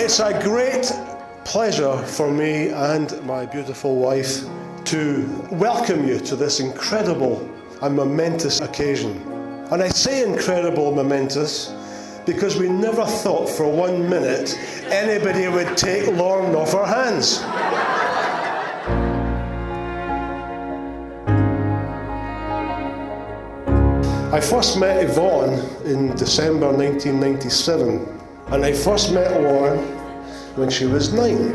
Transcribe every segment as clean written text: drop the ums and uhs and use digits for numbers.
It's a great pleasure for me and my beautiful wife to welcome you to this incredible and momentous occasion. And I say incredible and momentous because we never thought for 1 minute anybody would take Lauren off our hands. I first met Yvonne in December 1997, and I first met Lauren when she was 9.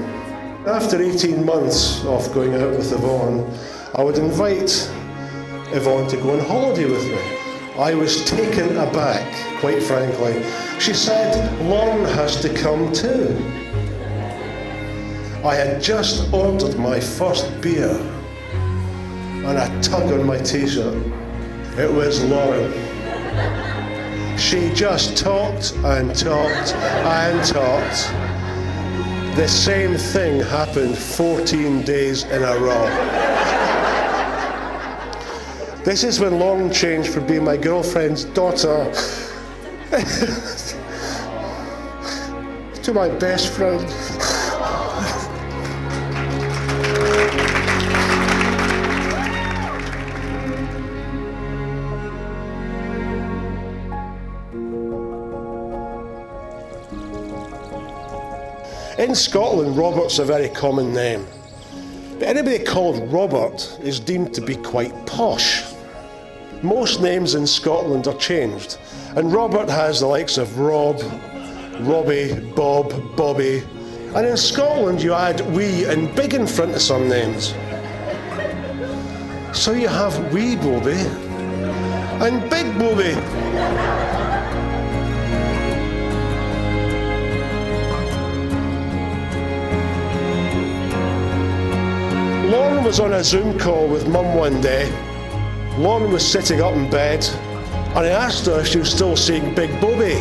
After 18 months of going out with Yvonne, I would invite Yvonne to go on holiday with me. I was taken aback, quite frankly. She said, "Lauren has to come too." I had just ordered my first beer and a tug on my t-shirt. It was Lauren. She just talked and talked and talked. The same thing happened 14 days in a row. This is when Lauren changed from being my girlfriend's daughter to my best friend. In Scotland, Robert's a very common name. But anybody called Robert is deemed to be quite posh. Most names in Scotland are changed, and Robert has the likes of Rob, Robbie, Bob, Bobby. And in Scotland you add wee and big in front of some names. So you have wee Bobby and big Bobby. Lauren was on a Zoom call with Mum one day. Lauren was sitting up in bed, and I asked her if she was still seeing Big Bobby.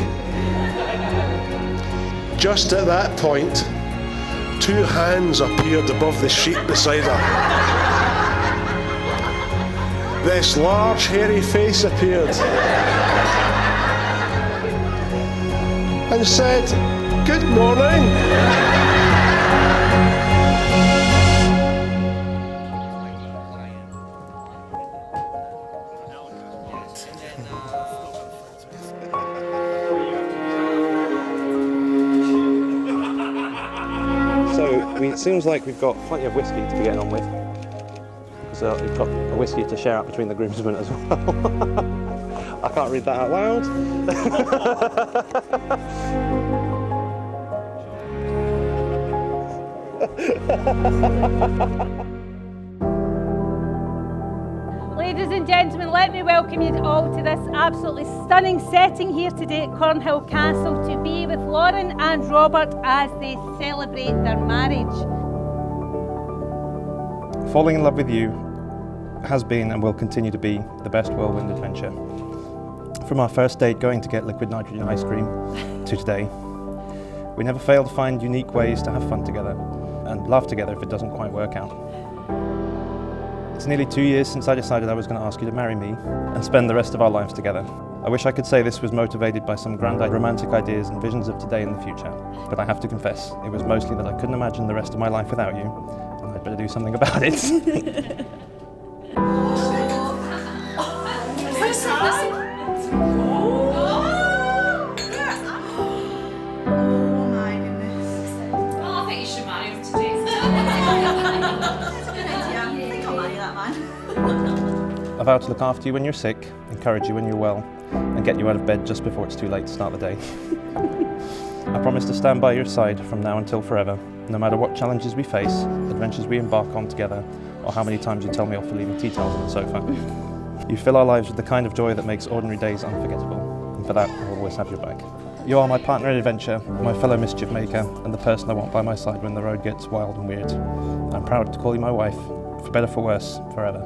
Just at that point, 2 hands appeared above the sheet beside her. This large, hairy face appeared and said, "Good morning." It seems like we've got plenty of whiskey to be getting on with. So we've got a whiskey to share out between the groomsmen as well. I can't read that out loud. Ladies and gentlemen, let me welcome you all to this absolutely stunning setting here today at Cornhill Castle to be with Lauren and Robert as they celebrate their marriage. Falling in love with you has been and will continue to be the best whirlwind adventure. From our first date going to get liquid nitrogen ice cream to today, we never fail to find unique ways to have fun together and laugh together if it doesn't quite work out. It's nearly 2 years since I decided I was going to ask you to marry me and spend the rest of our lives together. I wish I could say this was motivated by some grand romantic ideas and visions of today and the future, but I have to confess, it was mostly that I couldn't imagine the rest of my life without you, and I'd better do something about it. I vow to look after you when you're sick, encourage you when you're well, and get you out of bed just before it's too late to start the day. I promise to stand by your side from now until forever, no matter what challenges we face, adventures we embark on together, or how many times you tell me off for leaving tea towels on the sofa. You fill our lives with the kind of joy that makes ordinary days unforgettable, and for that I'll always have your back. You are my partner in adventure, my fellow mischief maker, and the person I want by my side when the road gets wild and weird. I'm proud to call you my wife, for better for worse, forever.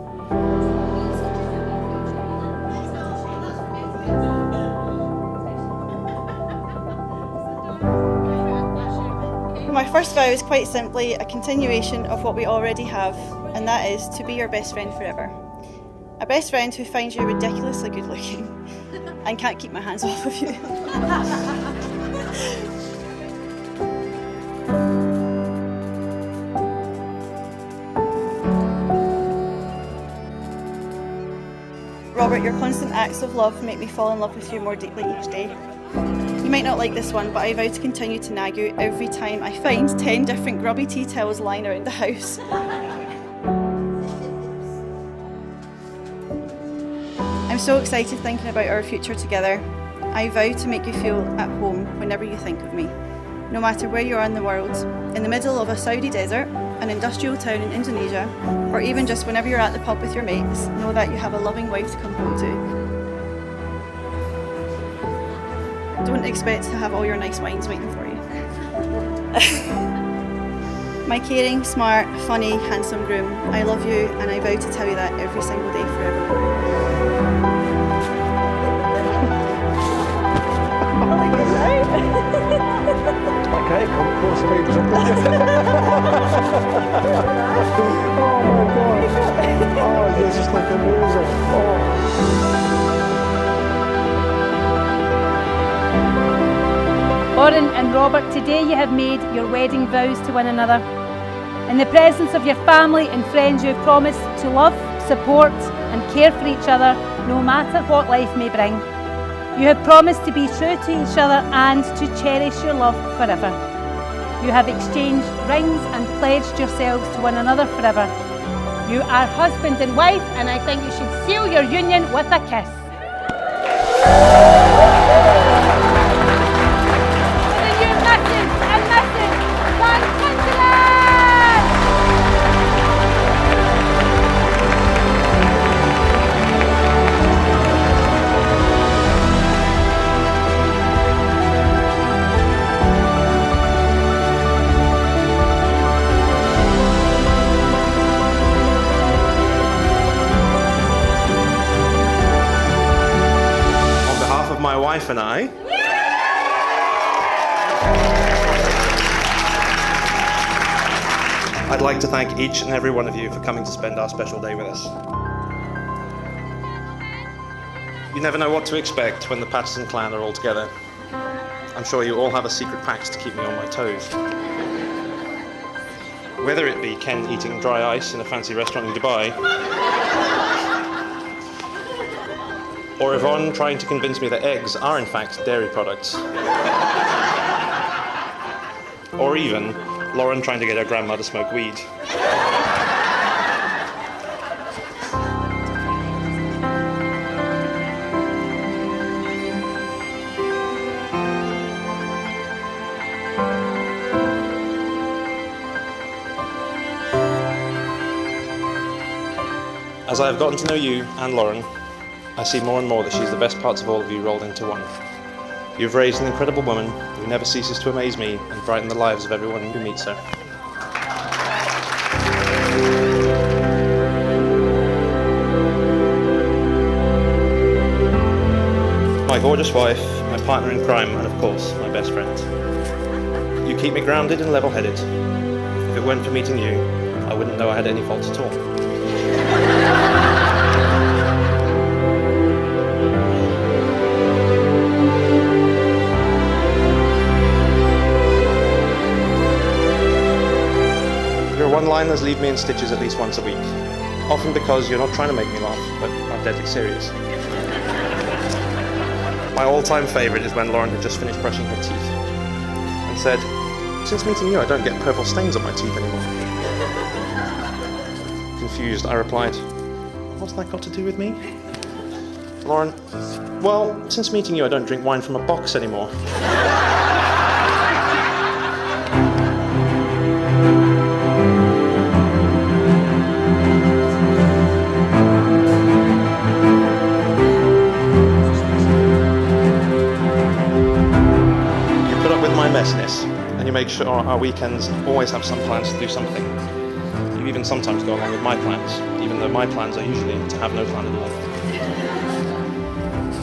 My first vow is quite simply a continuation of what we already have, and that is to be your best friend forever. A best friend who finds you ridiculously good looking and can't keep my hands off of you. Robert, your constant acts of love make me fall in love with you more deeply each day. You might not like this one, but I vow to continue to nag you every time I find 10 different grubby tea towels lying around the house. I'm so excited thinking about our future together. I vow to make you feel at home whenever you think of me. No matter where you are in the world, in the middle of a Saudi desert, an industrial town in Indonesia, or even just whenever you're at the pub with your mates, know that you have a loving wife to come home to. Don't expect to have all your nice wines waiting for you. My caring, smart, funny, handsome groom, I love you and I vow to tell you that every single day forever. Okay, come close, baby. Oh my God. Oh, you're just like amazing. Lauren and Robert, today you have made your wedding vows to one another. In the presence of your family and friends, you have promised to love, support and care for each other no matter what life may bring. You have promised to be true to each other and to cherish your love forever. You have exchanged rings and pledged yourselves to one another forever. You are husband and wife, and I think you should seal your union with a kiss. My wife and I, I'd like to thank each and every one of you for coming to spend our special day with us. You never know what to expect when the Patterson clan are all together. I'm sure you all have a secret pact to keep me on my toes. Whether it be Ken eating dry ice in a fancy restaurant in Dubai, or Yvonne trying to convince me that eggs are in fact dairy products. Or even Lauren trying to get her grandma to smoke weed. As I have gotten to know you and Lauren, I see more and more that she's the best parts of all of you rolled into one. You've raised an incredible woman who never ceases to amaze me and brighten the lives of everyone who meets her. My gorgeous wife, my partner in crime, and of course, my best friend. You keep me grounded and level-headed. If it weren't for meeting you, I wouldn't know I had any faults at all. Your one-liners leave me in stitches at least once a week, often because you're not trying to make me laugh, but are deadly serious. My all-time favourite is when Lauren had just finished brushing her teeth and said, "Since meeting you, I don't get purple stains on my teeth anymore." Confused, I replied, "What's that got to do with me?" Lauren, "Well, since meeting you, I don't drink wine from a box anymore." Messiness, and you make sure our weekends always have some plans to do something. You even sometimes go along with my plans, even though my plans are usually to have no plan at all.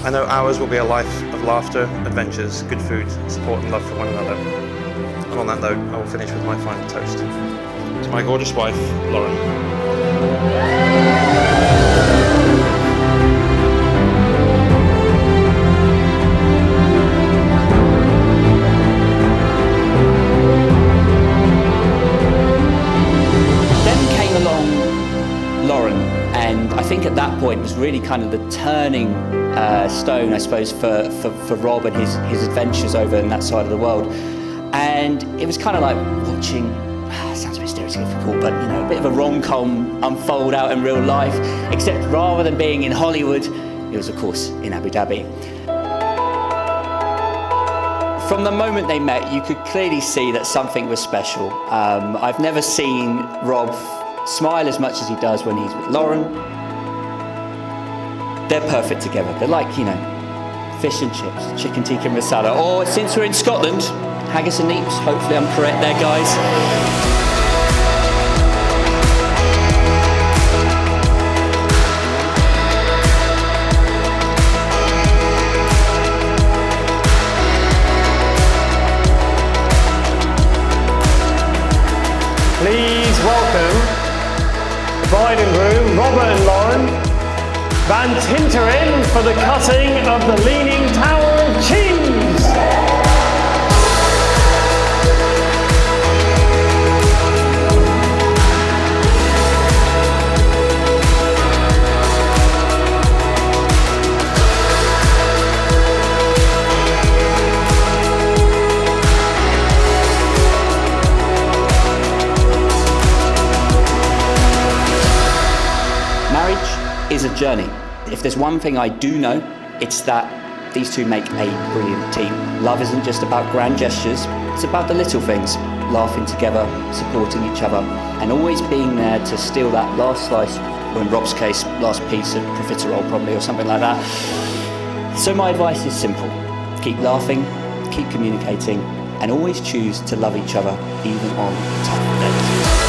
I know ours will be a life of laughter, adventures, good food, support and love for one another. And on that note, I will finish with my final toast. To my gorgeous wife, Lauren. Lauren, and I think at that point it was really kind of the turning stone, I suppose, for Rob and his adventures over in that side of the world. And it was kind of like watching, sounds a bit stereotypical, but you know, a bit of a rom-com unfold out in real life, except rather than being in Hollywood, it was of course in Abu Dhabi. From the moment they met, you could clearly see that something was special. I've never seen Rob smile as much as he does when he's with Lauren. They're perfect together. They're like, you know, fish and chips, chicken tikka masala, or since we're in Scotland, haggis and neeps. Hopefully I'm correct there, guys. Please welcome the bride and groom, Robert and Lauren, Van Tinteren for the cutting of the Leaning Tower of Cheese. Is a journey. If there's one thing I do know, it's that these two make a brilliant team. Love isn't just about grand gestures, it's about the little things, laughing together, supporting each other, and always being there to steal that last slice, or in Rob's case, last piece of profiterole probably, or something like that. So my advice is simple. Keep laughing, keep communicating, and always choose to love each other, even on tough days.